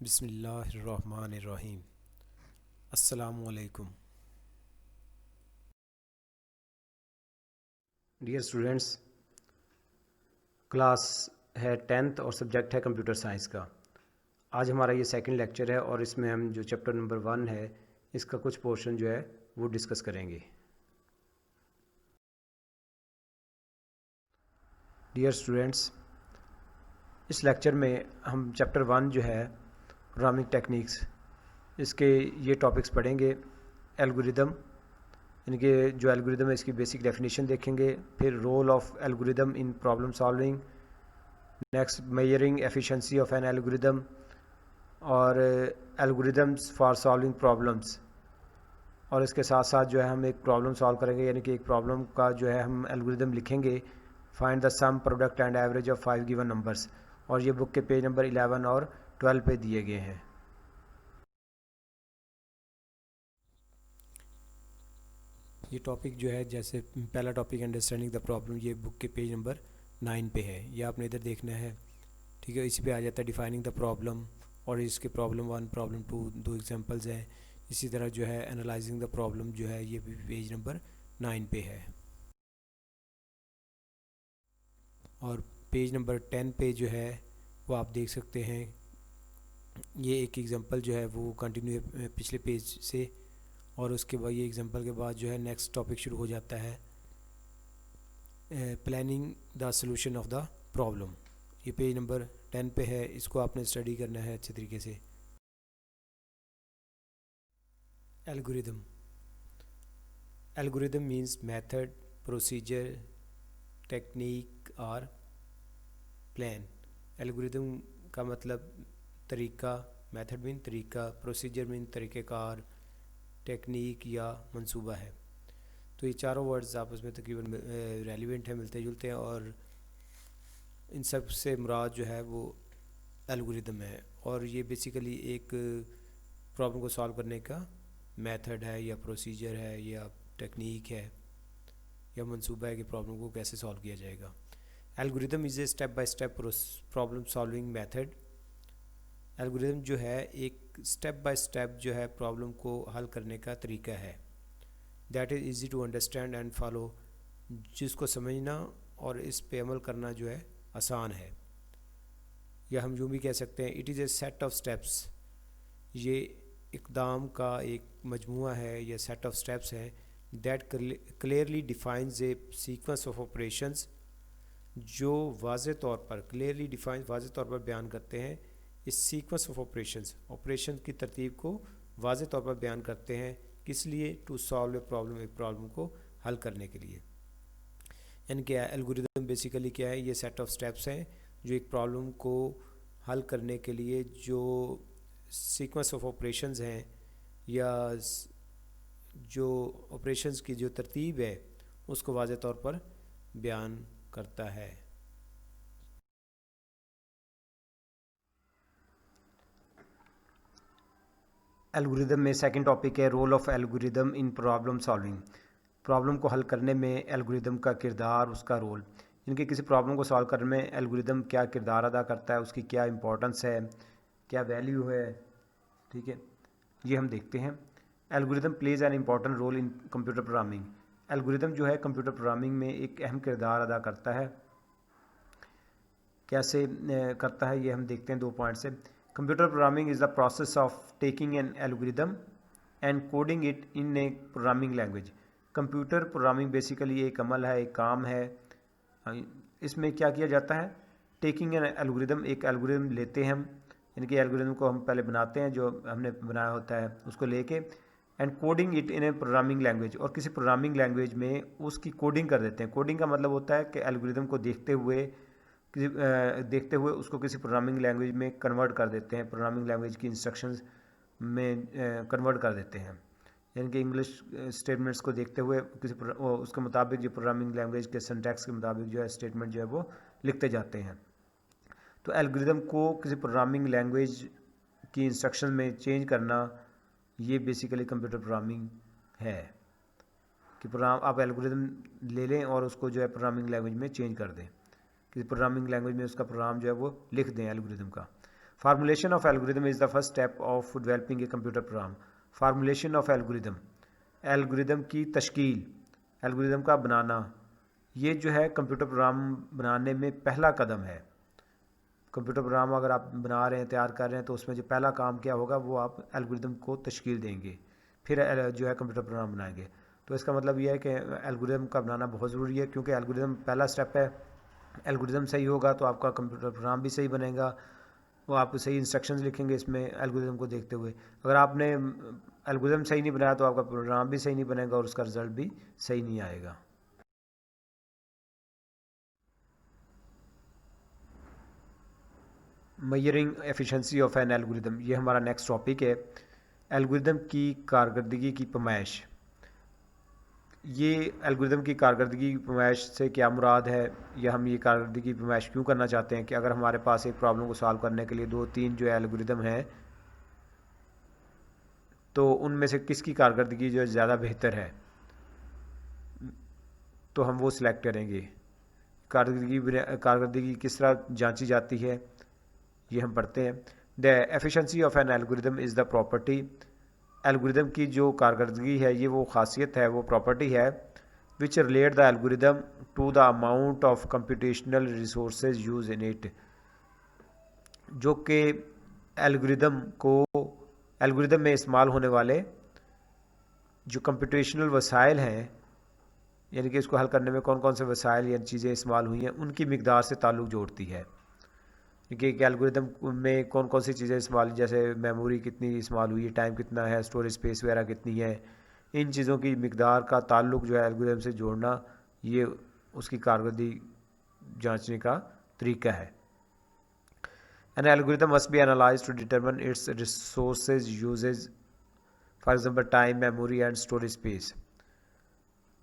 बिस्मिल्लाहिर्रहमानिर्रहीम। अस्सलामुअलैकुम। Dear students, class है 10th और सब्जेक्ट है कंप्यूटर साइंस का। आज हमारा ये सेकंड लेक्चर है और इसमें हम जो चैप्टर नंबर 1 है इसका कुछ पोर्शन जो है वो डिस्कस करेंगे। डियर स्टूडेंट्स, इस लेक्चर में हम चैप्टर 1 जो है प्रोग्रामिंग टेक्निक्स, इसके ये टॉपिक्स पढ़ेंगे। एल्गोरिदम, इनके जो एल्गोरिदम है इसकी बेसिक डेफिनेशन देखेंगे। फिर role of algorithm in problem solving, next measuring efficiency of an algorithm और एल्गोरिदम्स फॉर सॉल्विंग प्रॉब्लम्स। और इसके साथ साथ जो है हम एक प्रॉब्लम सॉल्व करेंगे, यानी कि एक प्रॉब्लम का जो है हम एल्गोरिदम लिखेंगे। Find the sum product and average of 5 given numbers, और ये बुक के पेज नंबर 11 और 12 पे दिए गए हैं। ये टॉपिक जो है, जैसे पहला टॉपिक अंडरस्टैंडिंग द प्रॉब्लम, ये बुक के पेज नंबर 9 पे है। ये आपने इधर देखना है, ठीक है। इसी पे आ जाता है डिफाइनिंग द प्रॉब्लम, और इसके प्रॉब्लम 1 प्रॉब्लम 2 दो एग्जांपल्स हैं। इसी तरह जो है एनालाइजिंग द प्रॉब्लम जो है ये भी पेज नंबर 9 पे है। और पेज नंबर 10 पे जो है वो आप देख सकते हैं, ये एक एग्जांपल जो है वो कंटिन्यू है पिछले पेज से। और उसके बाद ये एग्जांपल के बाद जो है नेक्स्ट टॉपिक शुरू हो जाता है, planning the solution of the problem. ये पेज नंबर 10 पे है, इसको आपने स्टडी करना है अच्छे तरीके से। Algorithm, algorithm means method, procedure, technique और प्लान। एल्गोरिदम का मतलब तरीका, मेथड मीन तरीका, प्रोसीजर मीन तरीक़ेकार, टेक्निक या मंसूबा है। तो ये चारों वर्ड्स आपस में तकरीबन रेलिवेंट है, मिलते जुलते हैं, और इन सब से मुराद जो है वो एल्गोरिदम है। और ये बेसिकली एक प्रॉब्लम को सॉल्व करने का मेथड है या प्रोसीजर है या टेक्निक है या मंसूबा है कि प्रॉब्लम को कैसे सॉल्व किया जाएगा। Algorithm is a step by step problem solving method. Algorithm जो है एक स्टेप बाय स्टेप जो है प्रॉब्लम को हल करने का तरीका है। That is easy to understand and follow, जिसको समझना और इस पे अमल करना जो है आसान है। या हम यूँ भी कह सकते हैं, it is a set of steps. ये इक़दाम का एक मजमुआ है या सेट ऑफ स्टेप्स हैं that clearly defines A sequence of operations, जो वाज़े तौर पर क्लियरली डिफाइन वाज़े तौर पर बयान करते हैं इस सीक्वेंस ऑफ ऑपरेशंस, ऑपरेशन की तरतीब को वाज़े तौर पर बयान करते हैं। किस लिए? टू सॉल्व ए प्रॉब्लम, एक प्रॉब्लम को हल करने के लिए। यानी क्या एल्गोरिदम बेसिकली क्या है? ये सेट ऑफ स्टेप्स हैं जो एक प्रॉब्लम को हल करने के लिए जो सीक्वेंस ऑफ ऑपरेशंस हैं या जो ऑपरेशंस की जो तरतीब है उसको वाज़े तौर पर बयान करता है। एल्गोरिदम में सेकंड टॉपिक है role of algorithm in problem solving. Problem को हल करने में एल्गोरिदम का किरदार, उसका रोल। इनके किसी प्रॉब्लम को सॉल्व करने में एल्गोरिदम क्या किरदार अदा करता है, उसकी क्या इंपॉर्टेंस है, क्या वैल्यू है, ठीक है, ये हम देखते हैं। Algorithm plays an important role in computer programming. Algorithm जो है कंप्यूटर प्रोग्रामिंग में एक अहम किरदार अदा करता है। कैसे करता है ये हम देखते हैं 2 पॉइंट से। Computer programming is the process of taking an algorithm and coding it in A programming language. Computer programming basically एक अमल है, एक काम है। इसमें क्या किया जाता है? टेकिंग एन एल्गोरिदम, एक एल्गोरिदम लेते हैं हम, यानी कि एल्गोरिदम को हम पहले बनाते हैं, जो हमने बनाया होता है उसको लेके, and coding it in A programming language, और किसी प्रोग्रामिंग लैंग्वेज में उसकी कोडिंग कर देते हैं। कोडिंग का मतलब होता है कि एल्गोरिदम को देखते हुए उसको किसी प्रोग्रामिंग लैंग्वेज में कन्वर्ट कर देते हैं, प्रोग्रामिंग लैंग्वेज की इंस्ट्रक्शंस में कन्वर्ट कर देते हैं। यानी कि इंग्लिश स्टेटमेंट्स को देखते हुए उसके मुताबिक जो प्रोग्रामिंग लैंग्वेज के सिंटैक्स के मुताबिक जो है स्टेटमेंट जो है वो लिखते जाते हैं। तो एल्गोरिदम को किसी प्रोग्रामिंग लैंग्वेज की इंस्ट्रक्शन में चेंज करना, ये बेसिकली कंप्यूटर प्रोग्रामिंग है कि प्रोग्राम आप एल्गोरिदम ले लें और उसको जो है प्रोग्रामिंग लैंग्वेज में चेंज कर दें, किसी प्रोग्रामिंग लैंग्वेज में उसका प्रोग्राम जो है वो लिख दें एल्गोरिदम का। Formulation of algorithm is the first step of developing a computer program. Formulation of algorithm, algorithm की तश्कील, एल्गोरिदम का बनाना, ये जो है कंप्यूटर प्रोग्राम बनाने में पहला कदम है। कंप्यूटर प्रोग्राम अगर आप बना रहे हैं, तैयार कर रहे हैं, तो उसमें जो पहला काम क्या होगा, वो आप एल्गोरिदम को तश्कील देंगे, फिर जो है कंप्यूटर प्रोग्राम बनाएंगे। तो इसका मतलब ये है कि एल्गोरिदम का बनाना बहुत ज़रूरी है, क्योंकि एल्गोरिदम पहला स्टेप है। एल्गोरिदम सही होगा तो आपका कंप्यूटर प्रोग्राम भी सही बनेगा, वो आप सही इंस्ट्रक्शंस लिखेंगे इसमें एल्गोरिदम को देखते हुए। अगर आपने एल्गोरिदम सही नहीं बनाया तो आपका प्रोग्राम भी सही नहीं बनेगा और उसका रिज़ल्ट भी सही नहीं आएगा। Measuring efficiency of an algorithm, ये हमारा नेक्स्ट टॉपिक है। एल्गोरिदम की कारकर्दगी की पैमाइश। ये एल्गोरिदम की कारकर्दगी की पैमाइश से क्या मुराद है, या हम ये कारकर्दगी की पैमाइश क्यों करना चाहते हैं कि अगर हमारे पास एक प्रॉब्लम को सॉल्व करने के लिए 2-3 जो एल्गोरिदम हैं, तो उनमें से किसकी कारकर्दगी जो ज़्यादा बेहतर है, तो हम वो सिलेक्ट करेंगे। कारकर्दगी किस तरह जांची जाती है, ये हम पढ़ते हैं। The efficiency of an algorithm is the property, algorithm की जो कारकर्दगी है, ये वो खासियत है, वो प्रॉपर्टी है, which relate the algorithm to the amount of computational resources use in it, जो कि एल्गोरिदम में इस्तेमाल होने वाले जो कंप्यूटेशनल वसाइल हैं, यानी कि इसको हल करने में कौन कौन से वसाइल या चीज़ें इस्तेमाल हुई हैं, उनकी मिकदार से ताल्लुक़ जोड़ती है। कि एल्गोरिदम में कौन कौन सी चीज़ें इस्तेमाल, जैसे मेमोरी कितनी इस्तेमाल हुई है, टाइम कितना है, स्टोरेज स्पेस वगैरह कितनी है, इन चीज़ों की मिकदार का ताल्लुक़ जो है एल्गोरिदम से जोड़ना, ये उसकी कारकर्दगी जांचने का तरीका है। An algorithm must be analysed to determine its resources usages, for example time, memory and storage space.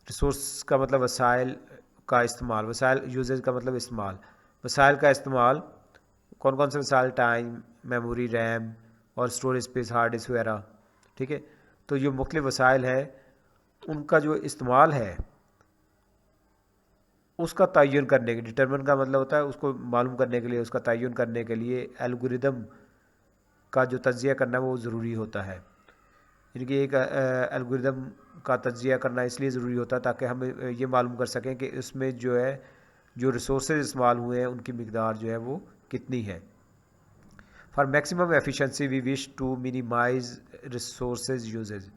Resource का मतलब वसाइल का इस्तेमाल, वसाइल यूजेज का मतलब इस्तेमाल, वसाइल का इस्तेमाल कौन कौन से वसाइल, टाइम, मेमोरी, रैम और स्टोरेज स्पेस, हार्ड डिस्क वगैरह, ठीक है। तो ये मुख्तलिफ वसाइल है, उनका जो इस्तेमाल है उसका तयन करने के, डिटरमिन का मतलब होता है उसको मालूम करने के लिए, उसका तयन करने के लिए एल्गोरिदम का जो तज्जिया करना वो ज़रूरी होता है। यानी कि एक एल्गोरिदम का तज्जिया करना इसलिए ज़रूरी होता है ताकि हम ये मालूम कर सकें कि इसमें जो है जो रिसोर्सेज इस्तेमाल हुए हैं उनकी मिकदार जो है वो कितनी है। For maximum efficiency we wish to minimise resources usages,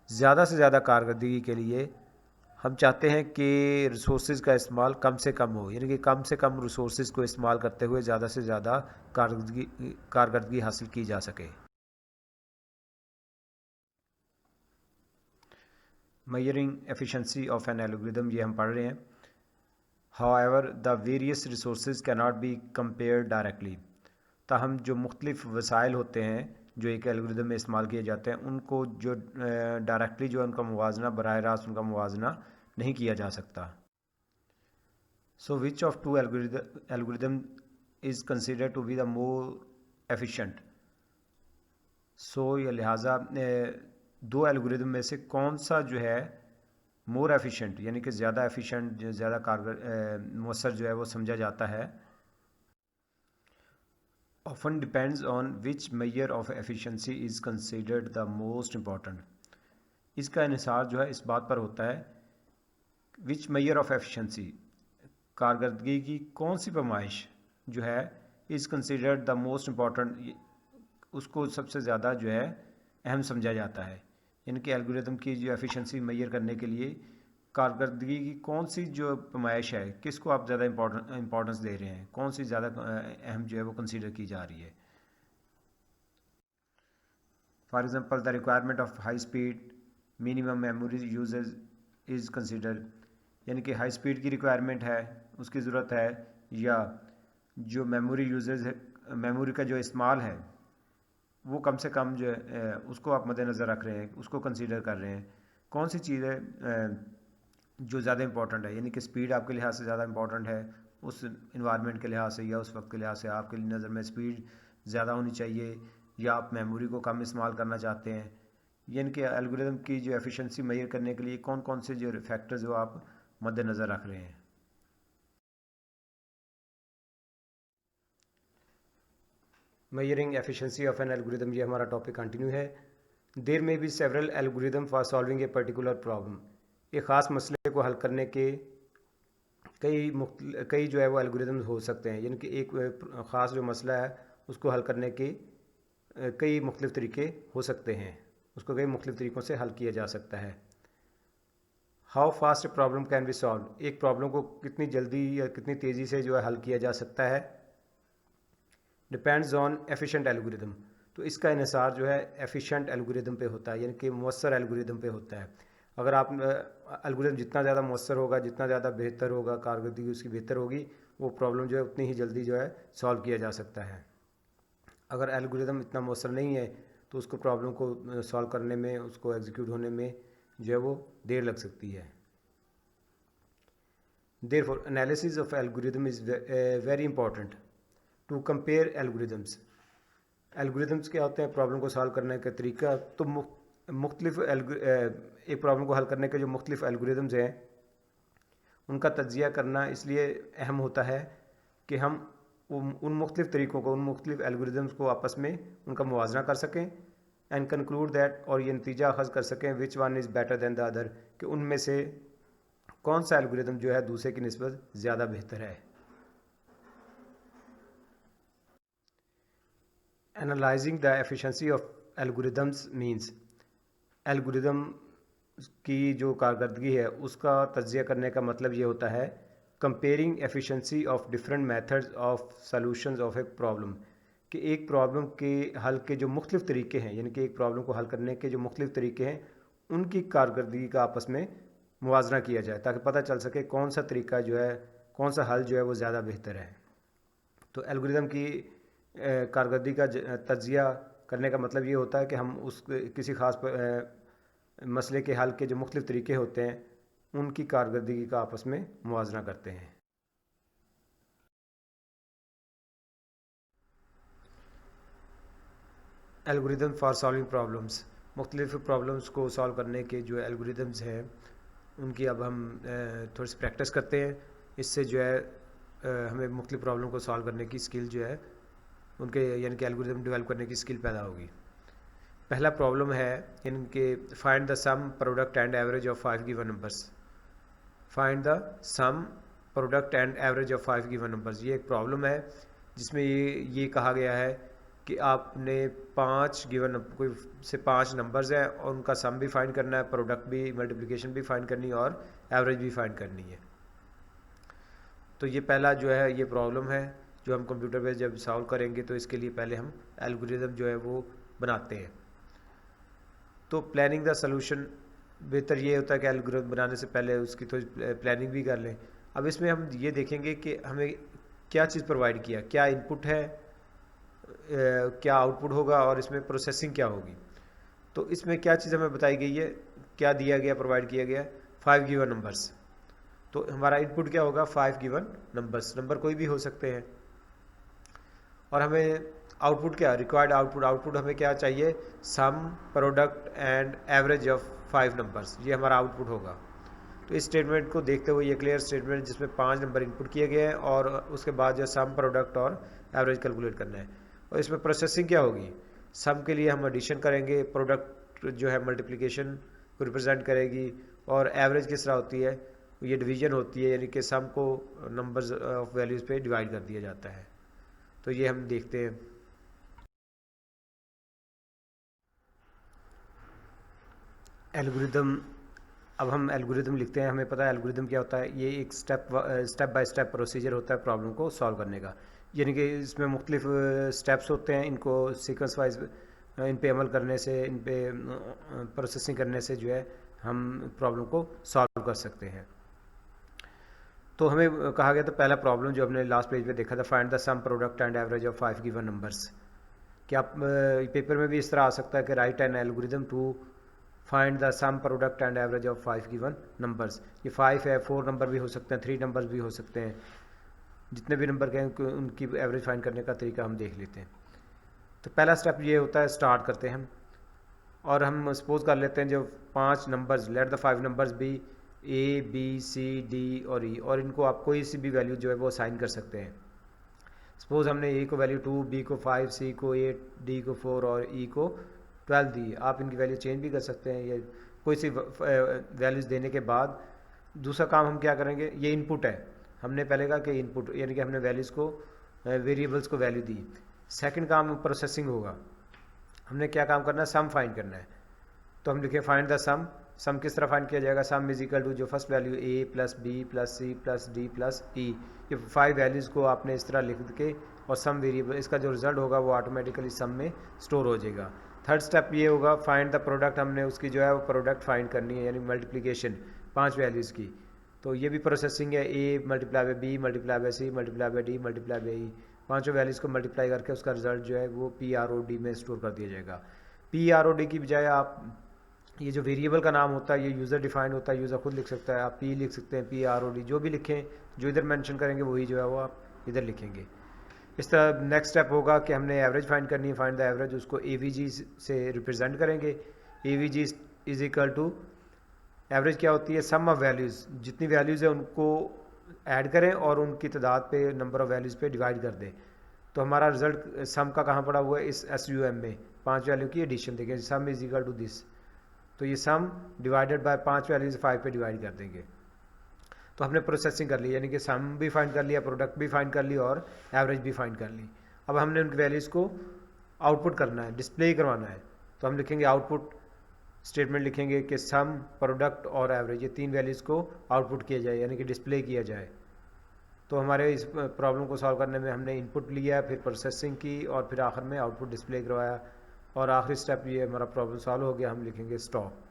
ज़्यादा से ज़्यादा कारकर्दगी के लिए हम चाहते हैं कि रिसोर्सेज का इस्तेमाल कम से कम हो, यानी कि कम से कम रिसोर्सेज को इस्तेमाल करते हुए ज़्यादा से ज़्यादा कारकर्दगी हासिल की जा सके। Measuring efficiency of an algorithm, ये हम पढ़ रहे हैं। However the various resources can not be compared directly, ताहम जो मुख्तलिफ वसाइल होते हैं जो एक एल्गोरिदम में इस्तेमाल किए जाते हैं, उनको जो डायरेक्टली जो उनका मुवाजना, बराह रास्त उनका मुवाजना नहीं किया जा सकता। So which of two algorithm is considered to be the more efficient, so या लिहाजा दो एल्गोरिदम में से कौन सा जो है मोर एफिशिएंट, यानी कि ज़्यादा एफिशिएंट, ज़्यादा कारगर मौसर जो है वो समझा जाता है, often depends on which measure of efficiency is considered the most important। इसका इन्हिसार जो है इस बात पर होता है which measure of efficiency, कारकर्दगी की कौन सी पैमाइश जो है is considered the most important, उसको सबसे ज़्यादा जो है अहम समझा जाता है। यानी कि एल्गोरिदम की जो एफिशिएंसी मेजर करने के लिए कारकर्दगी की कौन सी जो पैमाइश है, किसको आप ज़्यादा इंपॉर्टेंस दे रहे हैं, कौन सी ज़्यादा अहम जो है वो कंसीडर की जा रही है। For example the requirement of high speed minimum memory usages is consider, यानी कि हाई स्पीड की रिक्वायरमेंट है, उसकी ज़रूरत है, या जो मेमोरी यूजेज है, मेमोरी का जो इस्तेमाल है वो कम से कम जो है उसको आप मद्देनज़र रख रहे हैं, उसको कंसीडर कर रहे हैं। कौन सी चीज़ है जो ज़्यादा इंपॉर्टेंट है, यानी कि स्पीड आपके लिहाज से ज़्यादा इंपॉर्टेंट है उस इन्वायरमेंट के लिहाज से, या उस वक्त के लिहाज से आपके नज़र में स्पीड ज़्यादा होनी चाहिए, या आप मेमोरी को कम इस्तेमाल करना चाहते हैं। यानी कि एल्गोरिदम की जो एफिशिएंसी मेजर करने के लिए कौन कौन से जो फैक्टर्स वो आप मद्देनज़र रख रहे हैं। Measuring efficiency of an algorithm, ये हमारा टॉपिक कंटिन्यू है। There may be several algorithm for solving a particular problem, एक ख़ास मसले को हल करने के कई जो है वो एल्गोरिदम हो सकते हैं, यानी कि एक ख़ास जो मसला है उसको हल करने के कई मुख्तलिफ़ तरीके हो सकते हैं, उसको कई मुख्तलिफ़ तरीक़ों से हल किया जा सकता है। How fast problem can be solve, एक प्रॉब्लम को कितनी जल्दी या कितनी तेज़ी से जो है हल किया जा सकता है। डिपेंड्स ऑन एफिशिएंट एल्गोरिदम, तो इसका इन्हिसार जो है एफिशिएंट एल्गोरिदम पे होता है, यानी कि मौसर एल्गोरिदम पे होता है। अगर आप एल्गोरिदम जितना ज़्यादा मौसर होगा, जितना ज़्यादा बेहतर होगा, कारकर्दगी उसकी बेहतर होगी, वो प्रॉब्लम जो है उतनी ही जल्दी जो है सॉल्व किया जा सकता है। अगर एल्गोरिदम इतना मौसर नहीं है तो उसको प्रॉब्लम को सॉल्व करने में, उसको एग्जीक्यूट होने में जो है वो देर लग सकती है। Therefore analysis of algorithm is very important to compare algorithms. Algorithms क्या होते हैं, प्रॉब्लम को सॉल्व करने का तरीका। तो मुख्तलिफ एक प्रॉब्लम को हल करने के जो मुख्तलिफ एल्गोरिदम्स हैं उनका तज्जिया करना इसलिए अहम होता है कि हम उन मुख्तलिफ तरीक़ों को, उन मुख्तलिफ एल्गोरिदम्स को आपस में उनका मुवाजना कर सकें एंड कंक्लूड दैट, और ये नतीजा अखज़ कर सकें which one is better than the other, कि उनमें से कौन सा एल्गोरिदम जो है दूसरे की निस्बत ज़्यादा बेहतर है। Analysing the efficiency of algorithms means, algorithm की जो कारकर्दगी है उसका तज्जिया करने का मतलब ये होता है comparing efficiency of different methods of solutions of a problem, कि एक प्रॉब्लम के हल के जो मुख्तलिफ तरीके हैं, यानी कि एक प्रॉब्लम को हल करने के जो मुख्तलिफ तरीके हैं उनकी कारकर्दगी का आपस में मुवाजना किया जाए, ताकि पता चल सके कौन सा तरीका जो है, कौन सा हल जो है वो ज़्यादा बेहतर है। तो एल्गोरिदम की कारकर्दगी का तज्जिया करने का मतलब ये होता है कि हम उस किसी ख़ास मसले के हल के जो मुख्तलिफ तरीके होते हैं उनकी कारकर्दगी का आपस में मुवाजना करते हैं। एल्गोरिदम फॉर सॉल्विंग प्रॉब्लम्स, मुख्तलिफ प्रॉब्लम्स को सॉल्व करने के जो एल्गोरिदम्स हैं उनकी अब हम थोड़ी सी प्रैक्टिस करते हैं। इससे जो है हमें मुख्तलिफ प्रॉब्लम को सॉल्व करने की स्किल जो है उनके, यानी कि एल्गोरिदम डेवलप करने की स्किल पैदा होगी। पहला प्रॉब्लम है इनके find the sum product and average of 5 given numbers. Find the sum product and average of 5 given numbers, ये एक प्रॉब्लम है जिसमें ये कहा गया है कि आपने 5 गिवन कोई से 5 नंबर्स हैं और उनका सम भी फाइंड करना है, प्रोडक्ट भी, मल्टीप्लिकेशन भी फाइंड करनी है और एवरेज भी फाइंड करनी है। तो ये पहला जो है ये प्रॉब्लम है जो हम कंप्यूटर पे जब सॉल्व करेंगे तो इसके लिए पहले हम एल्गोरिदम जो है वो बनाते हैं। तो प्लानिंग द सॉल्यूशन, बेहतर ये होता है कि एल्गोरिदम बनाने से पहले उसकी थोड़ी प्लानिंग भी कर लें। अब इसमें हम ये देखेंगे कि हमें क्या चीज़ प्रोवाइड किया, क्या इनपुट है, क्या आउटपुट होगा और इसमें प्रोसेसिंग क्या होगी। तो इसमें क्या चीज़ हमें बताई गई है, क्या दिया गया, प्रोवाइड किया गया 5 गिवन नंबर्स। तो हमारा इनपुट क्या होगा 5 गिवन नंबर्स, नंबर कोई भी हो सकते हैं। और हमें आउटपुट क्या, रिक्वायर्ड आउटपुट हमें क्या चाहिए, sum product and average of 5 numbers, ये हमारा आउटपुट होगा। तो इस स्टेटमेंट को देखते हुए ये क्लियर स्टेटमेंट जिसमें 5 नंबर इनपुट किए गए हैं और उसके बाद जो सम प्रोडक्ट और एवरेज कैलकुलेट करना है। और इसमें प्रोसेसिंग क्या होगी, सम के लिए हम एडिशन करेंगे, प्रोडक्ट जो है मल्टीप्लिकेशन को रिप्रेजेंट करेगी और एवरेज किस तरह होती है, ये डिवीजन होती है, यानी कि सम को नंबर्स ऑफ वैल्यूज़ पे डिवाइड कर दिया जाता है। तो ये हम देखते हैं। एल्गोरिदम, अब हम एल्गोरिदम लिखते हैं, हमें पता है एल्गोरिदम क्या होता है, ये एक स्टेप बाय स्टेप प्रोसीजर होता है प्रॉब्लम को सॉल्व करने का, यानी कि इसमें मुख्तलिफ स्टेप्स होते हैं, इनको सीक्वेंस वाइज इन पे अमल करने से, इन पे प्रोसेसिंग करने से जो है हम प्रॉब्लम को सॉल्व कर सकते हैं। तो हमें कहा गया था पहला प्रॉब्लम जो हमने लास्ट पेज पे देखा था, find the sum product and average of 5 given numbers. क्या पेपर में भी इस तरह आ सकता है कि write an algorithm to find the sum product and average of 5 given numbers. ये 5 है, 4 नंबर भी हो सकते हैं, 3 नंबर्स भी हो सकते हैं, जितने भी नंबर के हैं उनकी एवरेज फाइंड करने का तरीका हम देख लेते हैं। तो पहला स्टेप ये होता है, स्टार्ट करते हैं हम और हम सपोज कर लेते हैं जो 5 numbers, let the 5 numbers be A B C D और E, और इनको आप कोई सी भी वैल्यू जो है वो असाइन कर सकते हैं। सपोज़ हमने ए को वैल्यू 2, बी को 5, सी को 8, डी को 4 और ई को 12 दी। आप इनकी वैल्यू चेंज भी कर सकते हैं, या कोई सी वैल्यूज़ देने के बाद दूसरा काम हम क्या करेंगे, ये इनपुट है। हमने पहले कहा कि इनपुट यानी कि हमने वैल्यूज़ को वेरिएबल्स को वैल्यू दी। सेकंड काम प्रोसेसिंग होगा। हमने क्या काम करना है, सम फाइंड करना है। तो हम लिखे फाइंड द सम। सम किस तरह फाइंड किया जाएगा, सम इज इक्वल टू जो first value A plus B plus C plus D plus E, ये 5 वैल्यूज़ को आपने इस तरह लिख के और सम वेरिएबल, इसका जो रिजल्ट होगा वो ऑटोमेटिकली सम में स्टोर हो जाएगा। थर्ड स्टेप ये होगा फाइंड द प्रोडक्ट। हमने उसकी जो है वो प्रोडक्ट फाइंड करनी है, यानी मल्टीप्लिकेशन 5 वैल्यूज़ की। तो ये भी प्रोसेसिंग है, A multiply by B multiply by C multiply by D multiply by E, पाँचों वैल्यूज़ को मल्टीप्लाई करके उसका रिजल्ट जो है वो PROD में स्टोर कर दिया जाएगा। PROD की बजाय आप ये जो वेरिएबल का नाम होता है ये यूज़र डिफाइंड होता है, यूज़र खुद लिख सकता है। आप P लिख सकते हैं, PROD जो भी लिखें, जो इधर मेंशन करेंगे वही जो है वो आप इधर लिखेंगे। इस तरह नेक्स्ट स्टेप होगा कि हमने एवरेज फाइंड करनी है, फाइंड द एवरेज, उसको AVG से रिप्रेजेंट करेंगे। AVG is equal to, average क्या होती है, सम ऑफ वैल्यूज़, जितनी वैल्यूज़ है उनको ऐड करें और उनकी तादाद पे, नंबर ऑफ़ वैल्यूज़ पे डिवाइड कर दें। तो हमारा रिजल्ट सम का कहाँ पड़ा हुआ है, इस SUM में 5 वैल्यू की एडिशन देंगे, sum is equal to this. तो ये सम डिवाइडेड बाय 5 वैल्यूज़ 5 पे डिवाइड कर देंगे। तो हमने प्रोसेसिंग कर ली, यानी कि सम भी फाइंड कर लिया, प्रोडक्ट भी फाइंड कर ली और एवरेज भी फाइंड कर ली। अब हमने उनकी वैल्यूज़ को आउटपुट करना है, डिस्प्ले करवाना है। तो हम लिखेंगे आउटपुट स्टेटमेंट, लिखेंगे कि सम, प्रोडक्ट और एवरेज, ये 3 वैल्यूज़ को आउटपुट किया जाए, यानी कि डिस्प्ले किया जाए। तो हमारे इस प्रॉब्लम को सॉल्व करने में हमने इनपुट लिया, फिर प्रोसेसिंग की और फिर आखिर में आउटपुट डिस्प्ले करवाया, और आखिरी स्टेप ये हमारा प्रॉब्लम सॉल्व हो गया। हम लिखेंगे स्टॉप।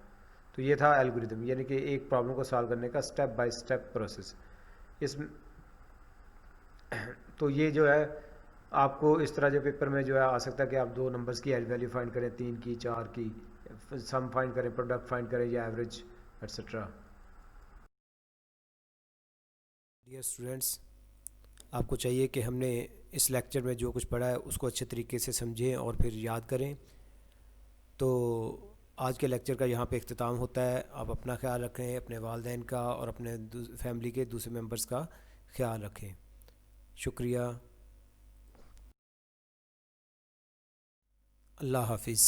तो ये था एल्गोरिथम, यानी कि एक प्रॉब्लम को सॉल्व करने का स्टेप बाय स्टेप प्रोसेस। इस तो ये जो है आपको इस तरह जो पेपर में जो है आ सकता है कि आप 2 नंबर्स की वैल्यू फाइंड करें, 3 की, 4 की, सम फाइंड करें, प्रोडक्ट फाइंड करें या एवरेज एट्सेट्रा। डियर स्टूडेंट्स, आपको चाहिए कि हमने इस लेक्चर में जो कुछ पढ़ा है उसको अच्छे तरीके से समझें और फिर याद करें। तो आज के लेक्चर का यहाँ पे इख्तिताम होता है। आप अपना ख्याल रखें, अपने वालिदैन का और अपने फैमिली के दूसरे मेंबर्स का ख्याल रखें। शुक्रिया। अल्लाह हाफिज़।